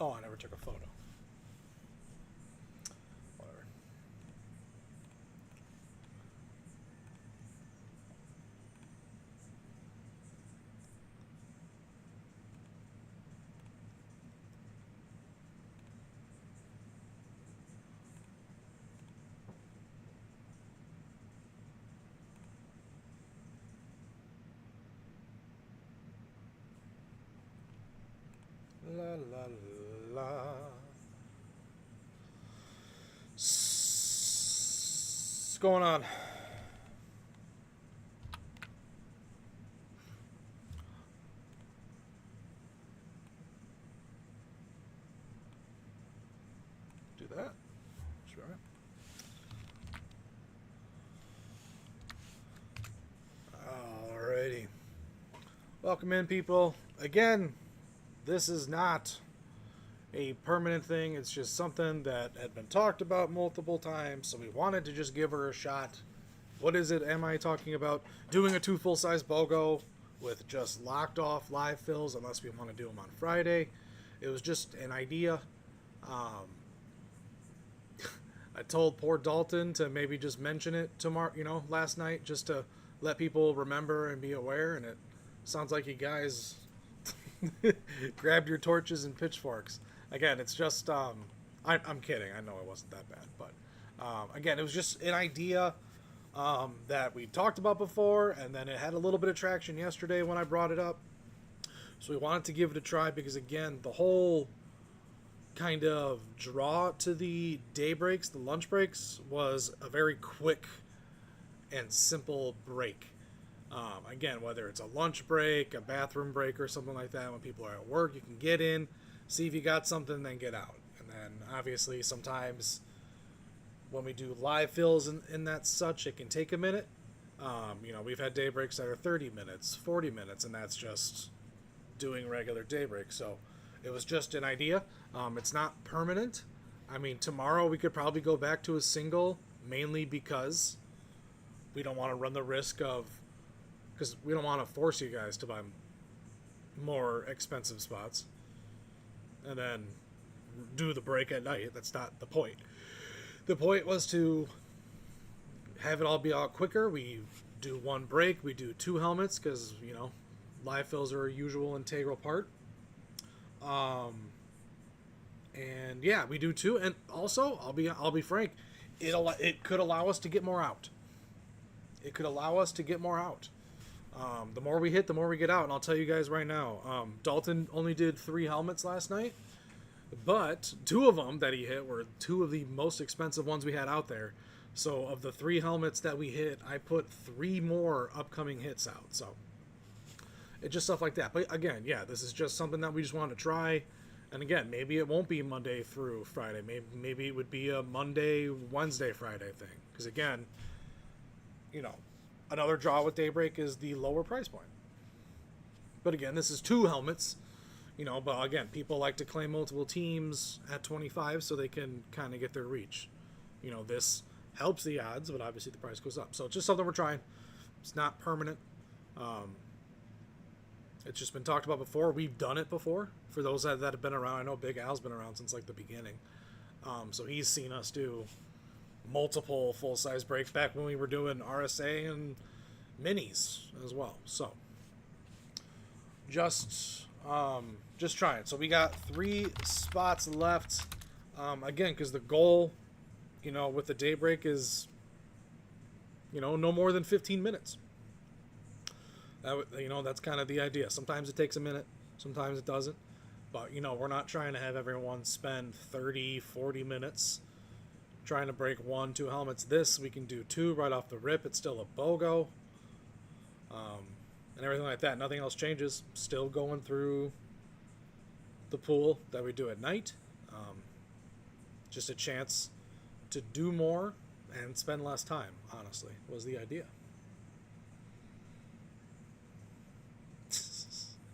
Oh, I never took a photo. Whatever. La la la. What's going on? Do that. Sure. Alrighty. Welcome in, people. Again, this is not a permanent thing. It's just something that had been talked about multiple times, so we wanted to just give her a shot. What is it am I talking about? Doing a 2 full-size BOGO with just locked off live fills, unless we want to do them on Friday. It was just an idea. I told poor Dalton to maybe just mention it tomorrow, last night, just to let people remember and be aware, and it sounds like you guys grabbed your torches and pitchforks. Again, it's just, I'm kidding. I know it wasn't that bad, but again, it was just an idea that we talked about before, and then it had a little bit of traction yesterday when I brought it up. So we wanted to give it a try because, again, the whole kind of draw to the day breaks, the lunch breaks, was a very quick and simple break. Again, whether it's a lunch break, a bathroom break, or something like that, when people are at work, you can get in, see if you got something, then get out. And then, obviously, sometimes when we do live fills and that such, it can take a minute. We've had day breaks that are 30 minutes, 40 minutes, and that's just doing regular day breaks. So it was just an idea. It's not permanent. I mean, tomorrow we could probably go back to a single, mainly because we don't want to run the risk of, because we don't want to force you guys to buy more expensive spots and then do the break at night. That's not the point. The point was to have it all be out quicker. We do one break, we do 2 helmets, because live fills are a usual integral part. And yeah, we do 2, and also I'll be frank, it could allow us to get more out. It could allow us to get more out. The more we hit, the more we get out. And I'll tell you guys right now, Dalton only did 3 helmets last night, but 2 of them that he hit were 2 of the most expensive ones we had out there. So of the 3 helmets that we hit, I put 3 more upcoming hits out. So it's just stuff like that. But again, yeah, this is just something that we just wanted to try. And again, maybe it won't be Monday through Friday. Maybe it would be a Monday, Wednesday, Friday thing. Because again, another draw with Daybreak is the lower price point. But again, this is 2 helmets. But again, people like to claim multiple teams at 25 so they can kind of get their reach. This helps the odds, but obviously the price goes up. So it's just something we're trying. It's not permanent. It's just been talked about before. We've done it before. For those that have been around, I know Big Al's been around since like the beginning. So he's seen us do multiple full-size breaks back when we were doing RSA and minis as well. So just trying. So we got 3 spots left. Again, because the goal, with the Daybreak is, no more than 15 minutes. That's kind of the idea. Sometimes it takes a minute, sometimes it doesn't. But, we're not trying to have everyone spend 30, 40 minutes trying to break 1, 2 helmets. This, we can do 2 right off the rip. It's still a BOGO. And everything like that. Nothing else changes. Still going through the pool that we do at night. Just a chance to do more and spend less time, honestly, was the idea.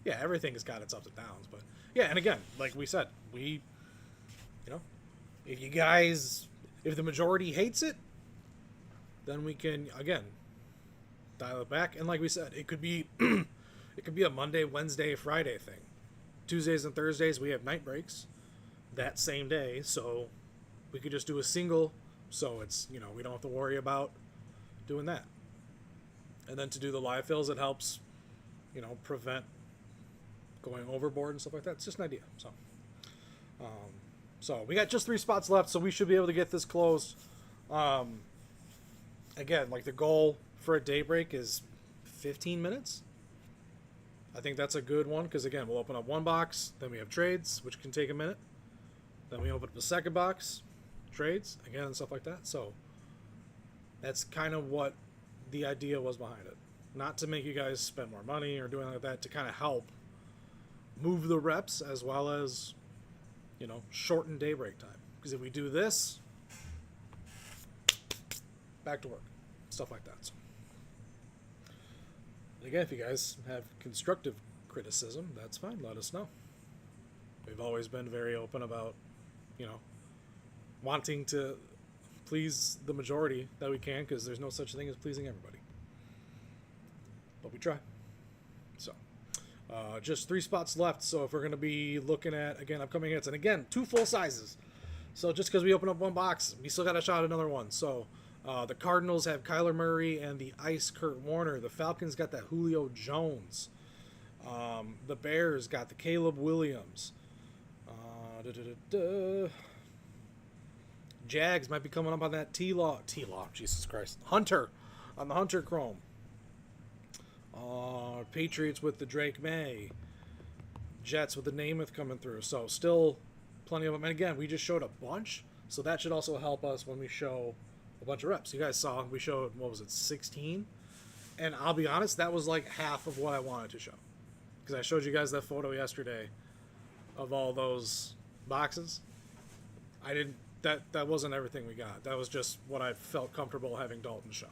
Yeah, everything has got its ups and downs, but yeah, and again, like we said, if the majority hates it, then we can, again, dial it back. And like we said, it could be a Monday, Wednesday, Friday thing. Tuesdays and Thursdays we have night breaks. that same day, so we could just do a single, so it's, you know, we don't have to worry about doing that. And then to do the live fills, it helps, you know, prevent going overboard and stuff like that. It's just an idea. So we got just 3 spots left, so we should be able to get this closed. Again, like the goal for a daybreak is 15 minutes. I think that's a good one because, again, we'll open up 1 box, then we have trades, which can take a minute. Then we open up the 2nd box, trades, again, and stuff like that. So that's kind of what the idea was behind it. Not to make you guys spend more money or do anything like that, to kind of help move the reps as well as, you know, shorten daybreak time. Because if we do this, back to work, stuff like that. So, again, if you guys have constructive criticism, that's fine. Let us know. We've always been very open about, you know, wanting to please the majority that we can, because there's no such thing as pleasing everybody. But we try. So, just 3 spots left. So if we're going to be looking at, again, upcoming hits, and again, 2 full sizes. So just because we open up 1 box, we still got a shot at another one. So the Cardinals have Kyler Murray and the Ice Kurt Warner. The Falcons got that Julio Jones. The Bears got the Caleb Williams. Jags might be coming up on that T-Law, Jesus Christ. Hunter, on the Hunter Chrome. Patriots with the Drake May. Jets with the Namath coming through. So still plenty of them. And again, we just showed a bunch. So that should also help us when we show a bunch of reps. You guys saw we showed, what was it, 16? And I'll be honest, that was like half of what I wanted to show. Because I showed you guys that photo yesterday of all those boxes. I didn't, that wasn't everything we got. That was just what I felt comfortable having Dalton show.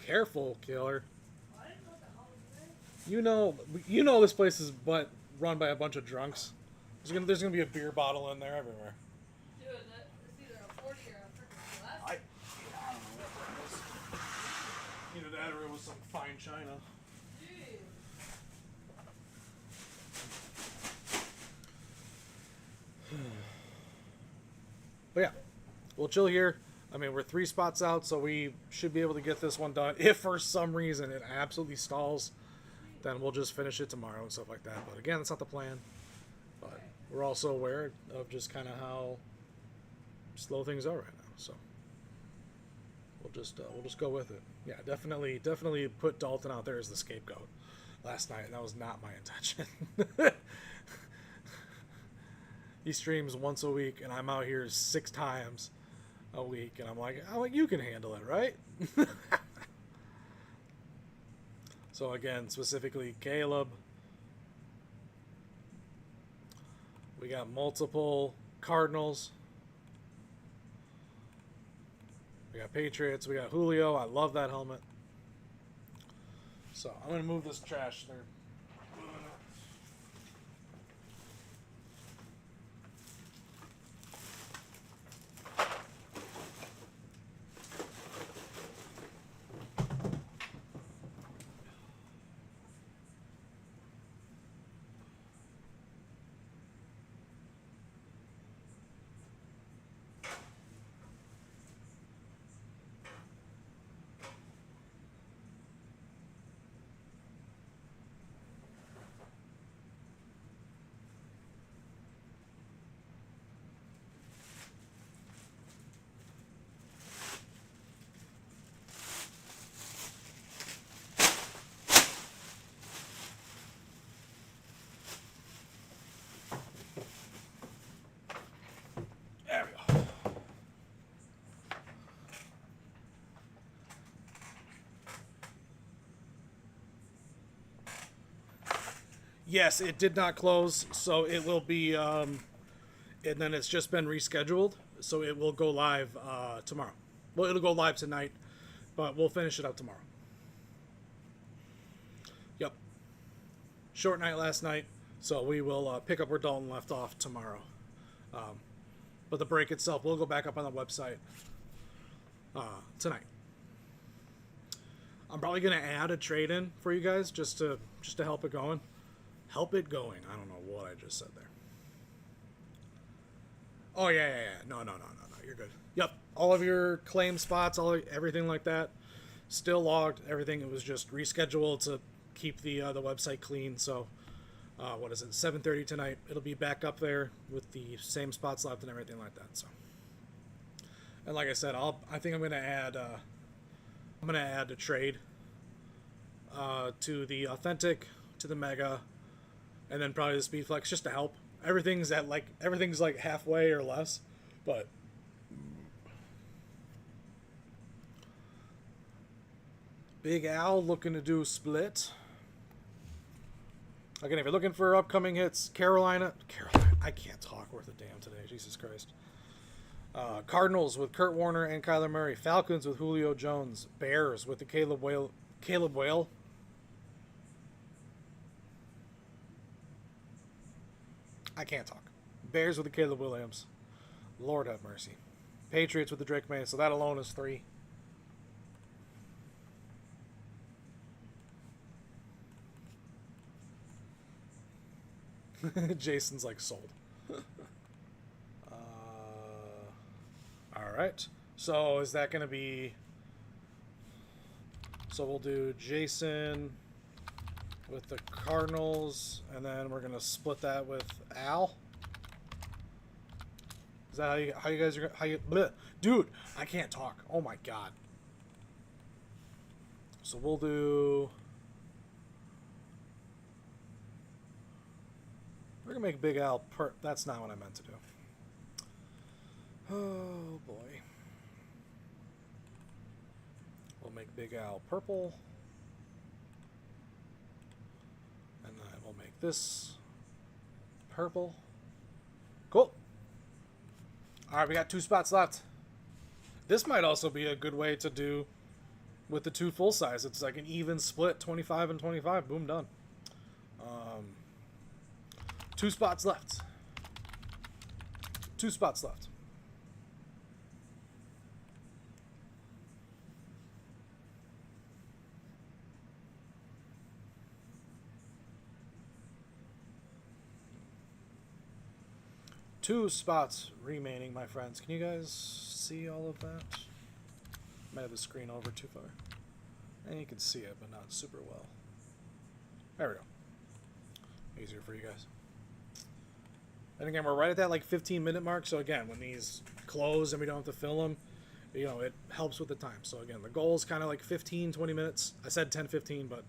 Careful, killer. You know this place is but run by a bunch of drunks. There's gonna be a beer bottle in there everywhere. Dude, it's either a 40 or a freaking glass. I don't know what that was. Either that or it was some fine china. Jeez. But yeah, we'll chill here. I mean, we're 3 spots out, so we should be able to get this one done. If for some reason it absolutely stalls, then we'll just finish it tomorrow and stuff like that. But again, that's not the plan. But we're also aware of just kind of how slow things are right now. So we'll just go with it. Yeah, definitely put Dalton out there as the scapegoat last night. That was not my intention. He streams once a week, and I'm out here 6 times a week, and I'm like, you can handle it, right? So again, specifically Caleb. We got multiple Cardinals. We got Patriots. We got Julio. I love that helmet. So I'm going to move this trash there. Yes, it did not close, so it will be, and then it's just been rescheduled, so it will go live tomorrow. Well, it'll go live tonight, but we'll finish it up tomorrow. Yep. Short night last night, so we will pick up where Dalton left off tomorrow. But the break itself will go back up on the website tonight. I'm probably going to add a trade-in for you guys just to help it going. Help it going. I don't know what I just said there. Oh yeah. No. You're good. Yep. All of your claim spots, everything like that, still logged. Everything. It was just rescheduled to keep the website clean. So, what is it? 7:30 tonight. It'll be back up there with the same spots left and everything like that. So, and like I said, I think I'm gonna add. I'm gonna add a trade to the authentic, to the mega, and then probably the speed flex just to help. Everything's like halfway or less, but Big Al looking to do split. Again, if you're looking for upcoming hits, Carolina, I can't talk worth a damn today. Jesus Christ. Cardinals with Kurt Warner and Kyler Murray. Falcons with Julio Jones. Bears with the Caleb Whale. I can't talk. Bears with the Caleb Williams. Lord have mercy. Patriots with the Drake May. So that alone is 3. Jason's like sold. All right. So is that going to be... So we'll do Jason with the Cardinals, and then we're going to split that with Al. Is that how you guys are... Bleh. Dude, I can't talk. Oh my god. So we'll do... We're going to make Big Al That's not what I meant to do. Oh boy. We'll make Big Al purple. And then we'll make this purple. Cool. Alright, we got 2 spots left. This might also be a good way to do with the 2 full size. It's like an even split, 25 and 25. Boom, done. 2 spots left. 2 spots left. Two spots remaining, my friends. Can you guys see all of that? Might have the screen over too far. And you can see it, but not super well. There we go. Easier for you guys. And again, we're right at that like 15-minute mark. So again, when these close and we don't have to fill them, you know, it helps with the time. So again, the goal is kind of like 15, 20 minutes. I said 10, 15, but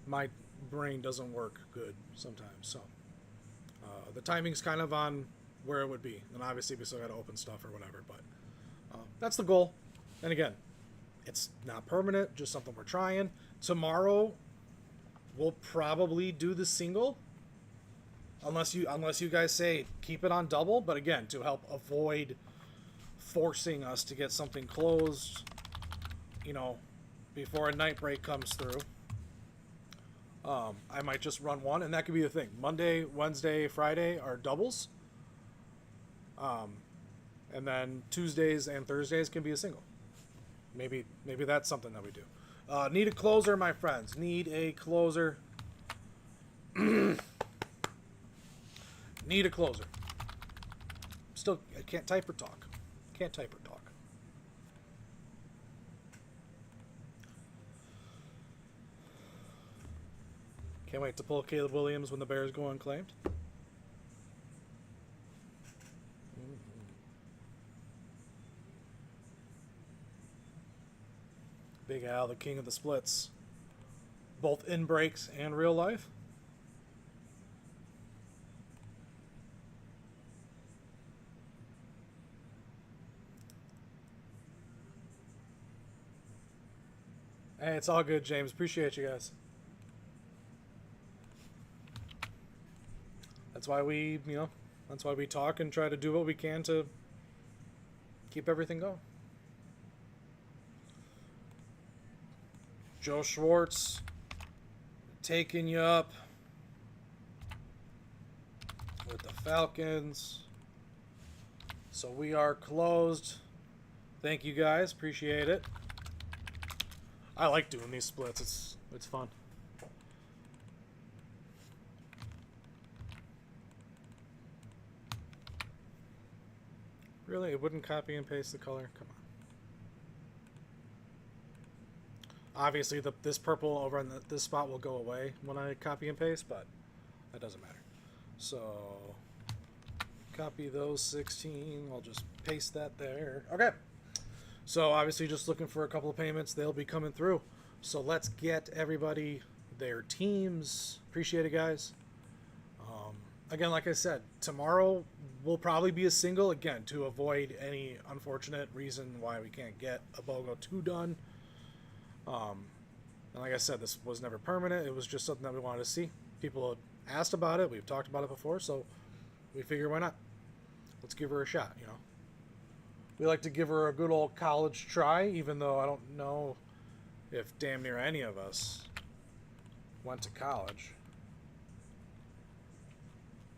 my brain doesn't work good sometimes. So the timing's kind of on where it would be. And obviously we still got to open stuff or whatever, but that's the goal. And again, it's not permanent, just something we're trying. Tomorrow, we'll probably do the single. Unless you guys say keep it on double, but again, to help avoid forcing us to get something closed, you know, before a night break comes through, I might just run one, and that could be the thing. Monday, Wednesday, Friday are doubles, and then Tuesdays and Thursdays can be a single. Maybe that's something that we do. Need a closer, my friends. Need a closer. Need a closer. Still, I can't type or talk. Can't type or talk. Can't wait to pull Caleb Williams when the Bears go unclaimed. Big Al, the king of the splits. Both in breaks and real life. Hey, it's all good, James. Appreciate you guys. That's why that's why we talk and try to do what we can to keep everything going. Joe Schwartz taking you up with the Falcons. So we are closed. Thank you guys. Appreciate it. I like doing these splits. It's fun. Really? It wouldn't copy and paste the color? Come on. Obviously, this purple over on this spot will go away when I copy and paste, but that doesn't matter. So, copy those 16. I'll just paste that there. Okay. So, obviously, just looking for a couple of payments. They'll be coming through. So, let's get everybody their teams. Appreciate it, guys. Again, like I said, tomorrow will probably be a single, again, to avoid any unfortunate reason why we can't get a BOGO 2 done. And like I said, this was never permanent. It was just something that we wanted to see. People had asked about it. We've talked about it before, so we figure why not? Let's give her a shot, you know. We like to give her a good old college try, even though I don't know if damn near any of us went to college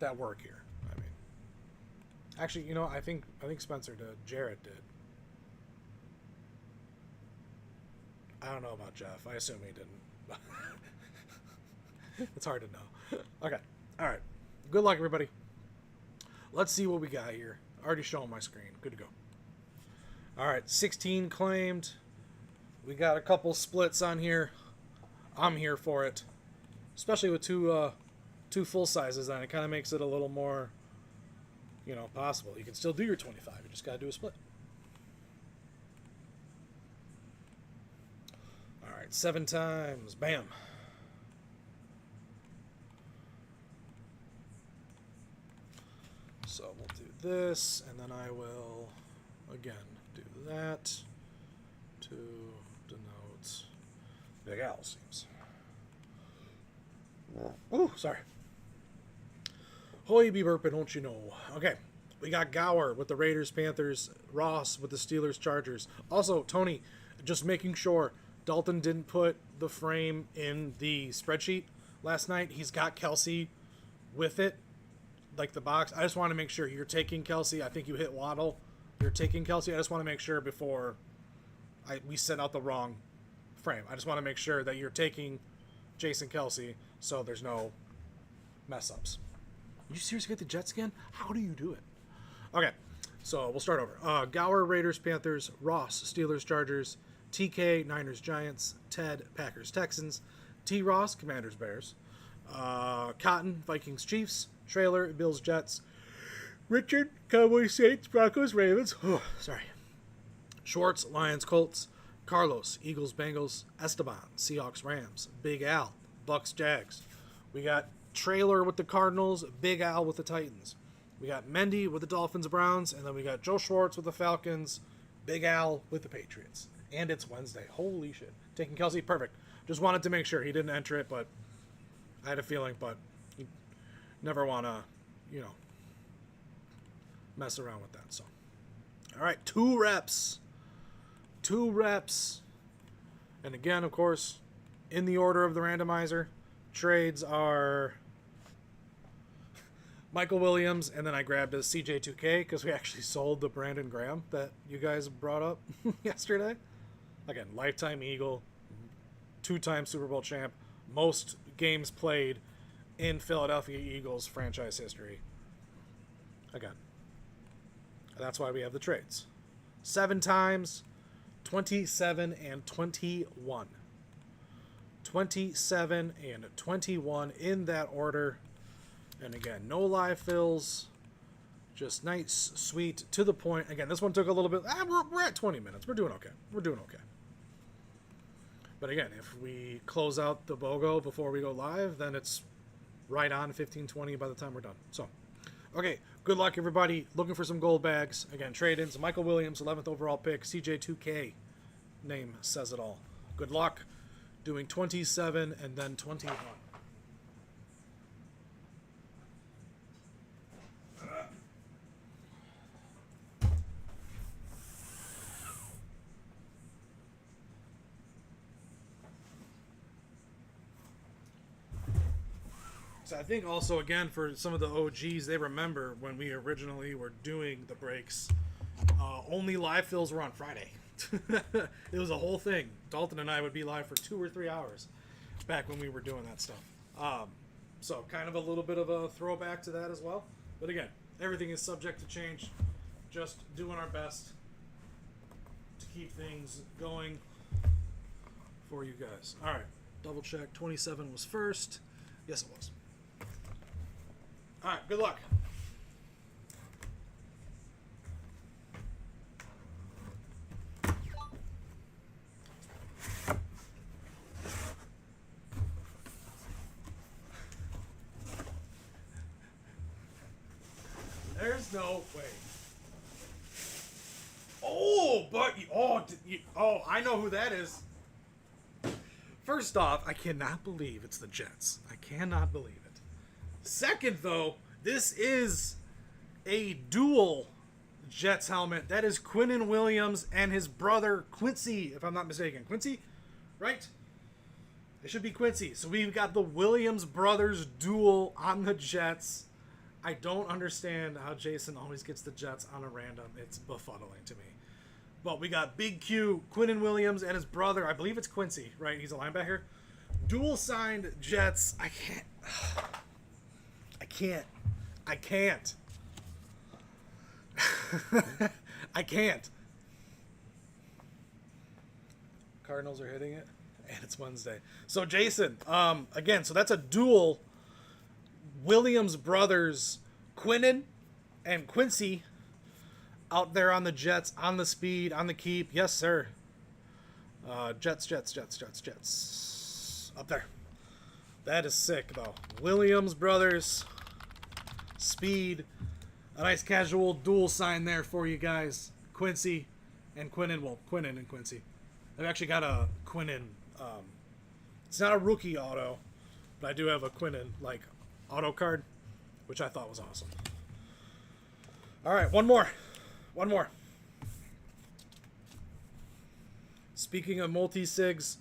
that work here. I mean, actually, you know, I think Spencer did. Jared did. I don't know about Jeff. I assume he didn't. It's hard to know. Okay. All right. Good luck, everybody. Let's see what we got here. Already showing my screen. Good to go. All right. 16 claimed. We got a couple splits on here. I'm here for it. Especially with two full sizes on it. Kind of makes it a little more, you know, possible. You can still do your 25. You just got to do a split. All right, 7 times. Bam. So we'll do this, and then I will, again, do that to denote Big Al, seems. Oh, sorry. Hoy be burping, don't you know? Okay, we got Gower with the Raiders, Panthers, Ross with the Steelers, Chargers. Also, Tony, just making sure Dalton didn't put the frame in the spreadsheet last night. He's got Kelsey with it, like the box. I just want to make sure you're taking Kelsey. I think you hit Waddle. You're taking Kelsey. I just want to make sure before we send out the wrong frame. I just want to make sure that you're taking Jason Kelsey so there's no mess ups. You seriously get the Jets again? How do you do it? Okay, so we'll start over. Gower, Raiders, Panthers, Ross, Steelers, Chargers, TK, Niners, Giants, Ted, Packers, Texans, T. Ross, Commanders, Bears, Cotton, Vikings, Chiefs, Trailer, Bills, Jets, Richard, Cowboys, Saints, Broncos, Ravens, sorry, Schwartz, Lions, Colts, Carlos, Eagles, Bengals, Esteban, Seahawks, Rams, Big Al, Bucks, Jags. We got Trailer with the Cardinals, Big Al with the Titans. We got Mendy with the Dolphins, Browns, and then we got Joe Schwartz with the Falcons, Big Al with the Patriots. And it's Wednesday. Holy shit. Taking Kelsey, perfect. Just wanted to make sure he didn't enter it, but I had a feeling, but you never want to, you know, mess around with that. So, all right, 2 reps. 2 reps. And again, of course, in the order of the randomizer, trades are Michael Williams, and then I grabbed a CJ2K because we actually sold the Brandon Graham that you guys brought up yesterday. Again, lifetime Eagle, 2-time Super Bowl champ, most games played in Philadelphia Eagles franchise history. Again, that's why we have the trades. 7 times, 27 and 21. 27 and 21 in that order. And again, no live fills. Just nice, sweet, to the point. Again, this one took a little bit. We're at 20 minutes. We're doing okay. We're doing okay. But again, if we close out the BOGO before we go live, then it's right on 15-20 by the time we're done. So, okay, good luck, everybody. Looking for some gold bags. Again, trade-ins. Michael Williams, 11th overall pick. CJ2K. Name says it all. Good luck. Doing 27 and then 21. So I think also, again, for some of the OGs, they remember when we originally were doing the breaks, only live fills were on Friday. It was a whole thing. Dalton and I would be live for 2 or 3 hours back when we were doing that stuff. So kind of a little bit of a throwback to that as well. But again, everything is subject to change. just doing our best to keep things going for you guys. All right, double check. 27 was first. Yes, it was. All right, good luck. There's no way. Oh, but I know who that is. First off, I cannot believe it's the Jets. I cannot believe it. Second, though, this is a dual Jets helmet. That is Quinnen Williams and his brother Quincy, if I'm not mistaken. Quincy? Right? It should be Quincy. So we've got the Williams brothers duel on the Jets. I don't understand how Jason always gets the Jets on a random. It's befuddling to me. But we got Big Q, Quinnen Williams, and his brother. I believe it's Quincy, right? He's a linebacker. Dual signed Jets. I can't. I can't. Cardinals are hitting it, and it's Wednesday. So Jason, again, so that's a dual Williams brothers, Quinnen and Quincy, out there on the Jets, on the speed, on the keep. Yes, sir. Jets. Up there. That is sick, though. Williams brothers, speed. A nice casual dual sign there for you guys. Quincy and Quinnen. Well, Quinnen and Quincy. I've actually got a Quinnen. It's not a rookie auto, but I do have a Quinnen, auto card, which I thought was awesome. All right, one more. Speaking of multi-sigs,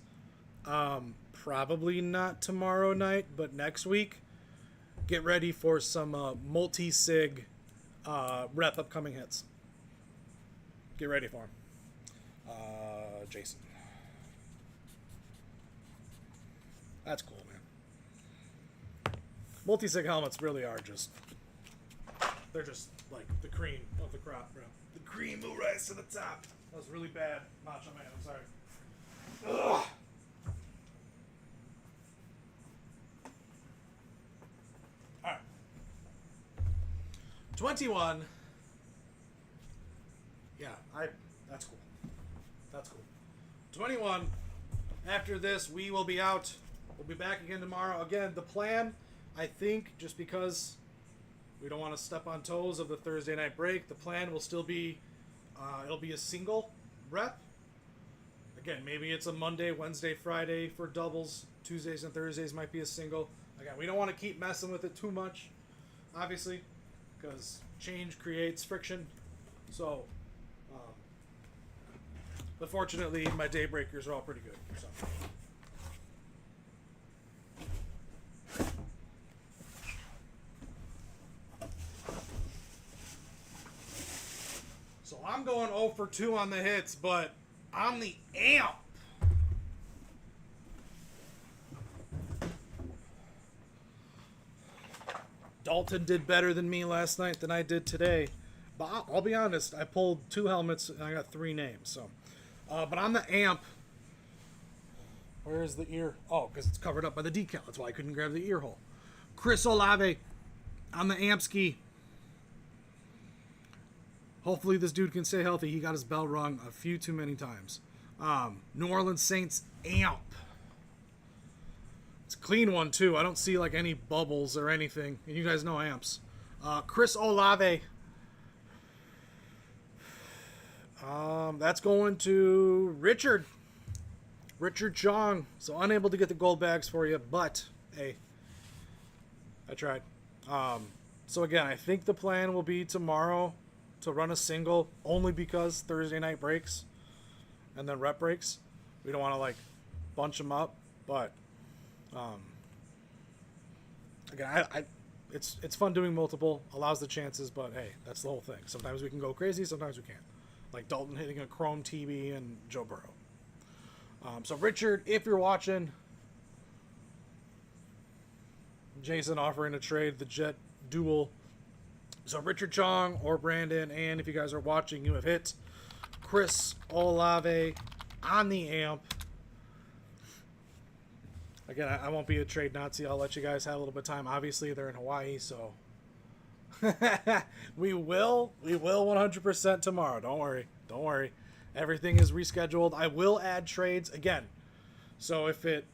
probably not tomorrow night, but next week, get ready for some multi-sig rep upcoming hits. Get ready for them. Jason. That's cool, man. Multi-sig helmets really are they're just like the cream of the crop, bro. The cream will rise to the top. That was really bad, Macho Man. I'm sorry. Ugh. All right. 21. Yeah, that's cool. That's cool. 21. After this, we will be out. We'll be back again tomorrow. Again, the plan, I think, just because we don't want to step on toes of the Thursday night break, the plan will still be, it'll be a single rep. Again, maybe it's a Monday, Wednesday, Friday for doubles. Tuesdays and Thursdays might be a single. Again, we don't want to keep messing with it too much, obviously, because change creates friction. So, but fortunately, my day breakers are all pretty good. So I'm going 0 for 2 on the hits, but on the amp, Dalton did better than me last night than I did today. But I'll be honest, I pulled 2 helmets and I got 3 names. So, but on the amp, where is the ear? Oh, because it's covered up by the decal. That's why I couldn't grab the ear hole. Chris Olave on the amp ski. Hopefully this dude can stay healthy. He got his bell rung a few too many times. New Orleans Saints amp. It's a clean one too. I don't see any bubbles or anything. And you guys know amps. Chris Olave. That's going to Richard. Richard Chong. So unable to get the gold bags for you, but hey, I tried. So again, I think the plan will be tomorrow to run a single, only because Thursday night breaks and then rep breaks. We don't want to bunch them up, but again, it's fun doing multiple, allows the chances, but hey, that's the whole thing. Sometimes we can go crazy, sometimes we can't. Like Dalton hitting a Chrome TV and Joe Burrow. So Richard, if you're watching, Jason offering to trade the Jet Dual So Richard Chong or Brandon, and if you guys are watching, you have hit Chris Olave on the amp. Again, I won't be a trade Nazi. I'll let you guys have a little bit of time. Obviously, they're in Hawaii, so we will 100% tomorrow. Don't worry. Everything is rescheduled. I will add trades again. So if it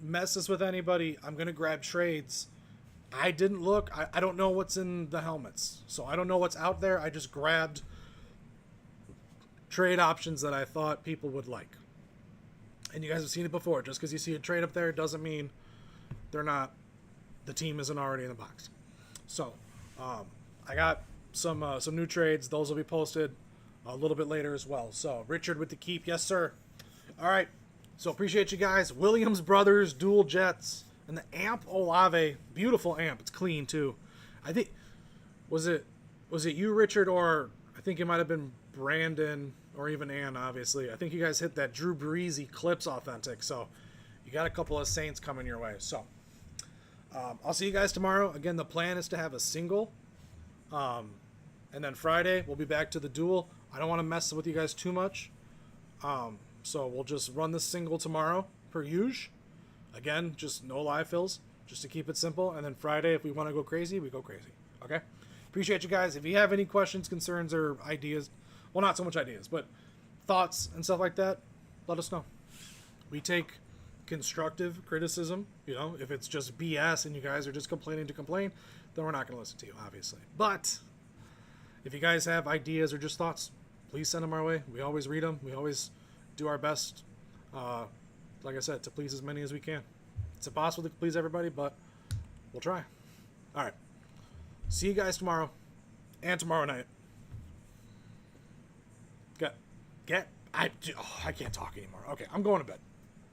messes with anybody, I'm gonna grab trades. I didn't look. I don't know what's in the helmets, so I don't know what's out there. I just grabbed trade options that I thought people would like. And you guys have seen it before. Just because you see a trade up there doesn't mean they're not. The team isn't already in the box. So, I got some new trades. Those will be posted a little bit later as well. So, Richard with the keep, yes sir. All right. So appreciate you guys. Williams Brothers dual jets and the amp Olave, beautiful amp. It's clean too. I think was it you, Richard, or I think it might have been Brandon. Or even Ann, obviously. I think you guys hit that Drew Brees Eclipse Authentic. So you got a couple of Saints coming your way. So I'll see you guys tomorrow. Again, the plan is to have a single. And then Friday, we'll be back to the duel. I don't want to mess with you guys too much. So we'll just run the single tomorrow, per usual. Again, just no live fills, just to keep it simple. And then Friday, if we want to go crazy, we go crazy. Okay? Appreciate you guys. If you have any questions, concerns, or ideas, well, not so much ideas, but thoughts and stuff like that, let us know. We take constructive criticism. You know, if it's just BS and you guys are just complaining to complain, then we're not going to listen to you, obviously. But if you guys have ideas or just thoughts, please send them our way. We always read them. We always do our best, like I said, to please as many as we can. It's impossible to please everybody, but we'll try. All right. See you guys tomorrow and tomorrow night. I can't talk anymore. Okay, I'm going to bed.